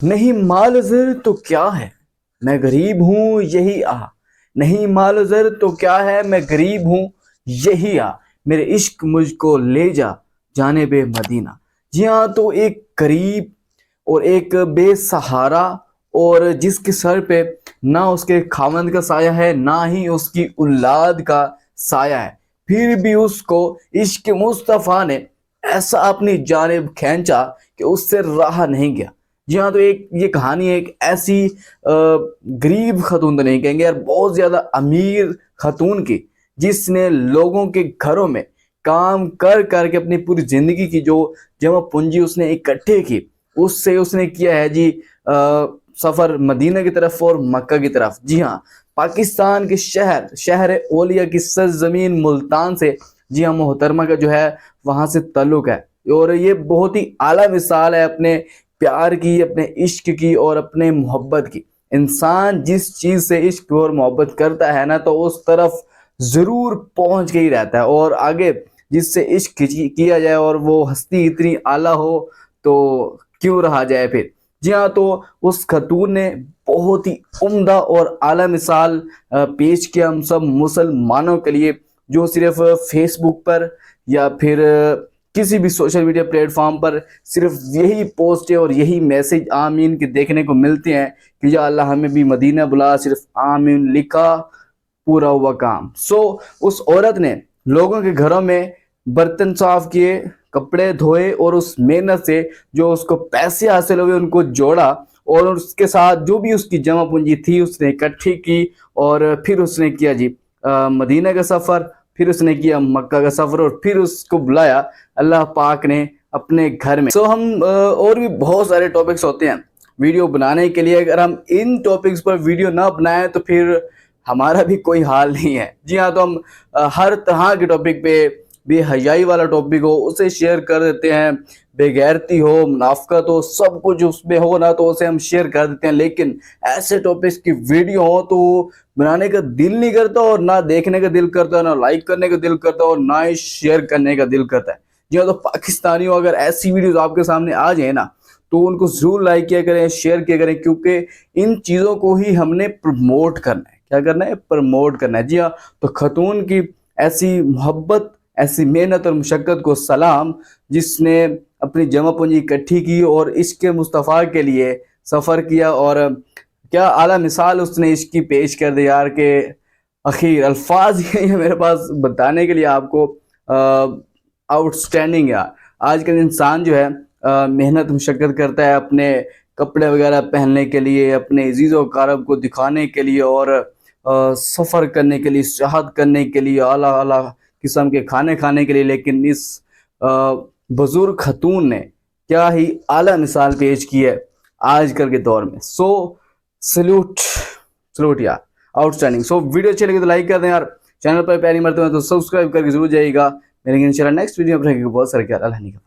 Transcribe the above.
نہیں مال و زر تو کیا ہے میں غریب ہوں یہی آ، نہیں مال و زر تو کیا ہے میں غریب ہوں یہی آ، میرے عشق مجھ کو لے جا جانب مدینہ۔ جی ہاں، تو ایک غریب اور ایک بے سہارا، اور جس کے سر پہ نہ اس کے خاوند کا سایہ ہے نہ ہی اس کی اولاد کا سایہ ہے، پھر بھی اس کو عشق مصطفیٰ نے ایسا اپنی جانب کھینچا کہ اس سے رہا نہیں گیا۔ جی ہاں، تو یہ کہانی ایک ایسی غریب خاتون تو نہیں کہیں گے یار، بہت زیادہ امیر خاتون کی، جس نے لوگوں کے گھروں میں کام کر کر کے اپنی پوری زندگی کی جو جمع پونجی اس نے اکٹھے کی، اس سے اس نے کیا ہے جی سفر مدینہ کی طرف اور مکہ کی طرف۔ جی ہاں، پاکستان کے شہر اولیاء کی سرزمین ملتان سے جی ہاں محترمہ کا جو ہے وہاں سے تعلق ہے، اور یہ بہت ہی اعلیٰ مثال ہے اپنے پیار کی، اپنے عشق کی اور اپنے محبت کی۔ انسان جس چیز سے عشق اور محبت کرتا ہے نا، تو اس طرف ضرور پہنچ کے ہی رہتا ہے، اور آگے جس سے عشق کیا جائے اور وہ ہستی اتنی اعلیٰ ہو تو کیوں رہا جائے پھر۔ جی ہاں، تو اس خاتون نے بہت ہی عمدہ اور اعلیٰ مثال پیش کیا ہم سب مسلمانوں کے لیے، جو صرف فیس بک پر یا پھر کسی بھی سوشل میڈیا پلیٹ فارم پر صرف یہی پوسٹ اور یہی میسج آمین کے دیکھنے کو ملتے ہیں کہ یا اللہ ہمیں بھی مدینہ بلا، صرف آمین لکھا پورا ہوا کام۔ اس عورت نے لوگوں کے گھروں میں برتن صاف کیے، کپڑے دھوئے، اور اس محنت سے جو اس کو پیسے حاصل ہوئے ان کو جوڑا، اور اس کے ساتھ جو بھی اس کی جمع پونجی تھی اس نے اکٹھی کی، اور پھر اس نے کیا جی مدینہ کا سفر، پھر اس نے کیا مکہ کا سفر، اور پھر اس کو بلایا اللہ پاک نے اپنے گھر میں۔ ہم اور بھی بہت سارے ٹاپکس ہوتے ہیں ویڈیو بنانے کے لیے، اگر ہم ان ٹاپکس پر ویڈیو نہ بنائیں تو پھر ہمارا بھی کوئی حال نہیں ہے۔ جی ہاں، تو ہم ہر طرح کے ٹاپک پہ، بے حیائی والا ٹاپک ہو اسے شیئر کر دیتے ہیں، بے غیرتی ہو، منافقت ہو، سب کچھ اس میں ہو نا تو اسے ہم شیئر کر دیتے ہیں، لیکن ایسے ٹاپکس کی ویڈیو ہو تو بنانے کا دل نہیں کرتا، اور نہ دیکھنے کا دل کرتا، نہ لائک کرنے کا دل کرتا، اور نہ ہی شیئر کرنے کا دل کرتا ہے۔ جی ہاں، تو پاکستانیوں اگر ایسی ویڈیوز آپ کے سامنے آ جائیں نا تو ان کو ضرور لائک کیا کریں، شیئر کیا کریں، کیونکہ ان چیزوں کو ہی ہم نے پروموٹ کرنا ہے۔ کیا کرنا ہے؟ پروموٹ کرنا ہے۔ جی ہاں، تو خاتون کی ایسی محبت، ایسی محنت اور مشقت کو سلام، جس نے اپنی جمع پونجی اکٹھی کی اور عشق مصطفیٰ کے لیے سفر کیا، اور کیا اعلیٰ مثال اس نے عشق کی پیش کر دی یار، کہ اخیر الفاظ ہی میرے پاس بتانے کے لیے آپ کو آؤٹ اسٹینڈنگ ہے۔ آج کل انسان جو ہے محنت مشقت کرتا ہے اپنے کپڑے وغیرہ پہننے کے لیے، اپنے عزیز و اقارب کو دکھانے کے لیے، اور سفر کرنے کے لیے، سیاحت کرنے کے لیے، اعلیٰ اعلیٰ قسم کے کھانے کھانے کے لیے، لیکن اس بزرگ خاتون نے کیا ہی اعلیٰ مثال پیش کی ہے آج کل کے دور میں۔ سلوٹ یار، آؤٹ اسٹینڈنگ۔ ویڈیو اچھی لگی تو لائک کر دیں یار، چینل پر پہلی مرتبہ تو سبسکرائب کر کے ضرور جائے گا۔ لیکن انشاءاللہ نیکسٹ ویڈیو میں رہے گا بہت سارے خیال۔ اللہ